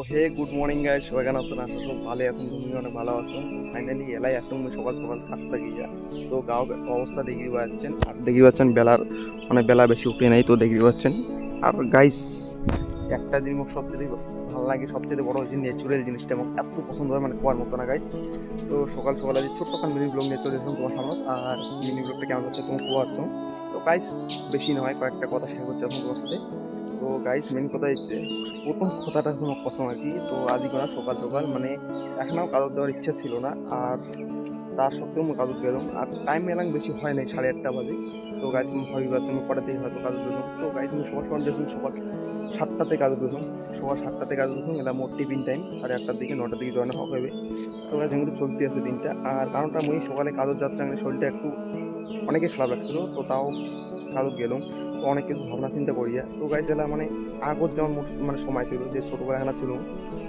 হে good morning guys, সবাই কেন আছেন? আশা সব ভালো আছেন, তুমি অনেক ভালো আছো। ফাইনালি এলাই এখন সকাল সকাল কাজ থেকে গিয়া তো গাঁও অবস্থা দেখি পাচ্ছেন, আর দেখি পাচ্ছেন বেলার মানে বেলা বেশি উঠে নাই, তো দেখি পাচ্ছেন। আর গাইস একটা জিনিস আমার সবচেয়ে ভালো লাগে, সবচেয়ে বড় হচ্ছে ন্যাচুরাল জিনিসটা আমার এত পছন্দ হয়, মানে কোয়ার মতো না গাইস। তো সকাল সকাল আজ ছোট্ট খান মিনি ব্লগ নিয়ে চলে এসেছিলাম তোমার সামনে। আর মিনি ব্লগটা কেমন হচ্ছে তোমার কোয়াচ্ছ। তো গাইস বেশি নয়, কয়েকটা কথা শেয়ার করতে এখন তোমার সাথে। তো গাইস মেন কথা হচ্ছে প্রথম কথাটা কোনো কথা আর কি। তো আজই করা সকাল সকাল মানে এখনও কাজত দেওয়ার ইচ্ছা ছিল না, আর তার সত্ত্বেও আমি কাজত গেলাম। আর টাইম এলাম বেশি হয় নাই, 8:30 বাজে। তো গাইস তুমি ভাবিবা তুমি কটা থেকে হয়তো কাজত গেলাম। তো গাইস আমি সকাল সকাল গেছিলাম, সকাল 7টাতে কাজত গেছিলাম। সকাল 7টাতে কাজত গেছিলাম, এটা মোট টিফিন টাইম 8:30টার দিকে, 9টার দিকে জয়েন হওয়া হবে। তো গাইস এগুলো চলতে আছে দিনটা। আর কারণটা আমি সকালে কাজত যাচ্ছে, মানে শরীরটা একটু অনেকে খারাপ লাগছিল, তো তাও কাজত গেলাম। তো অনেক কিছু ভাবনা চিন্তা করিয়া তো গাইস এলা মানে আগত যেমন মানে সময় ছিল যে ছোটোবেলা এখানে ছিল,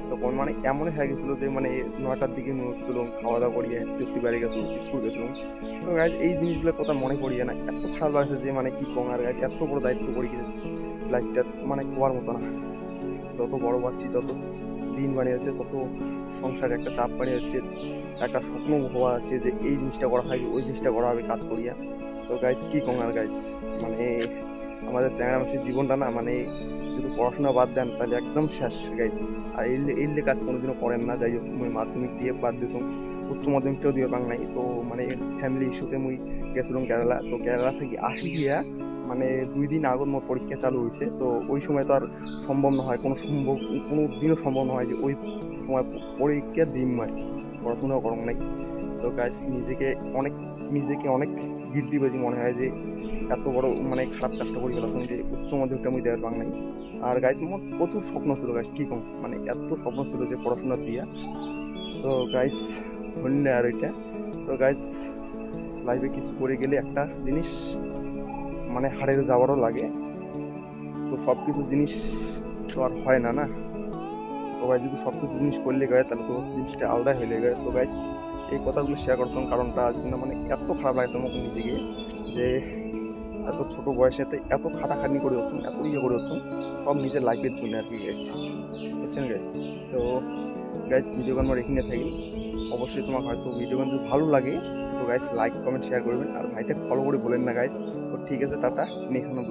তখন মানে এমনই হয়ে গেছিলো যে মানে 9টার দিকে উঠছিল, খাওয়া দাওয়া করিয়া একটু বাড়ি গেছিলো, স্কুল গেছিলাম। তো গাইজ এই জিনিসগুলোর কথা মনে করিয়া না এত খারাপ লাগছে যে মানে কি কম। আর গাইজ এত বড় দায়িত্ব করে গেছে লাইফটা, মানে কোয়ার মতো না। যত বড় পাচ্ছি, যত দিন বাড়িয়ে যাচ্ছে, তত সংসারে একটা চাপ বাড়িয়ে যাচ্ছে, একটা স্বপ্ন হওয়া যাচ্ছে যে এই জিনিসটা করা হবে, ওই জিনিসটা করা হবে কাজ করিয়া। তো গাইজ কি কম আর গাইজ, মানে আমাদের চ্যাংরা মাসের জীবনটা না, মানে যদি পড়াশোনা বাদ দেন তাহলে একদম শেষ গাইজ। আর এই কাজ কোনোদিনও করেন না। যাই হোক মুই মাধ্যমিক দিয়ে বাদ দিয়েছিলাম, উচ্চ মাধ্যমিকটাও দিয়ে বাংলাই। তো মানে ফ্যামিলি ইস্যুতে মুই গেছিলাম কেরালা। তো কেরালা থেকে আসি গিয়া মানে 2 দিন আগত মোর পরীক্ষা চালু হয়েছে। তো ওই সময় তো আর সম্ভব না হয়, কোনো দিনও সম্ভব না হয় যে ওই সময় পরীক্ষা দিন নয়, পড়াশোনাও করম নাই। তো গাইজ নিজেকে অনেক গিল্টি বাজি মনে হয় যে এত বড় মানে খারাপ কাজটা করে ফেলাম যে উচ্চ মাধ্যমিকটা আমি দেওয়ার বাংলাই। আর গাইজ আমার প্রচুর স্বপ্ন ছিল গাইজ, কি কম মানে এত স্বপ্ন ছিল যে পড়াশোনা দিয়া। তো গাইজ ধন্য আর ওইটা। তো গাইজ লাইফে কিছু করে গেলে একটা জিনিস মানে হারিয়ে যাওয়ারও লাগে। তো সব কিছু জিনিস তো আর হয় না না। তো ভাই যদি সব কিছু জিনিস করলে গায়ে তাহলে তো জিনিসটা আলাদাই হয়ে যায়। তো গাইজ এই কথাগুলো শেয়ার করছিলাম কারণটা আজ মানে এত খারাপ লাগছে আমাকে নিজেকে যে এত ছোট বয়সেতে এত খাটাখাটনি করে হচ্ছেন, এত করে হচ্ছেন, সব নিজের লাইফের জন্য আর কি গাইস, বুঝছেন গাইস। তো গাইস ভিডিও গান আমার এখানে থাকি। অবশ্যই তোমার হয়তো ভিডিও গান যদি ভালো লাগে তো গাইস লাইক কমেন্ট শেয়ার করবেন, আর ভাইটা ফলো করে বলেন না গাইস। তো ঠিক আছে, টাটা, এখানে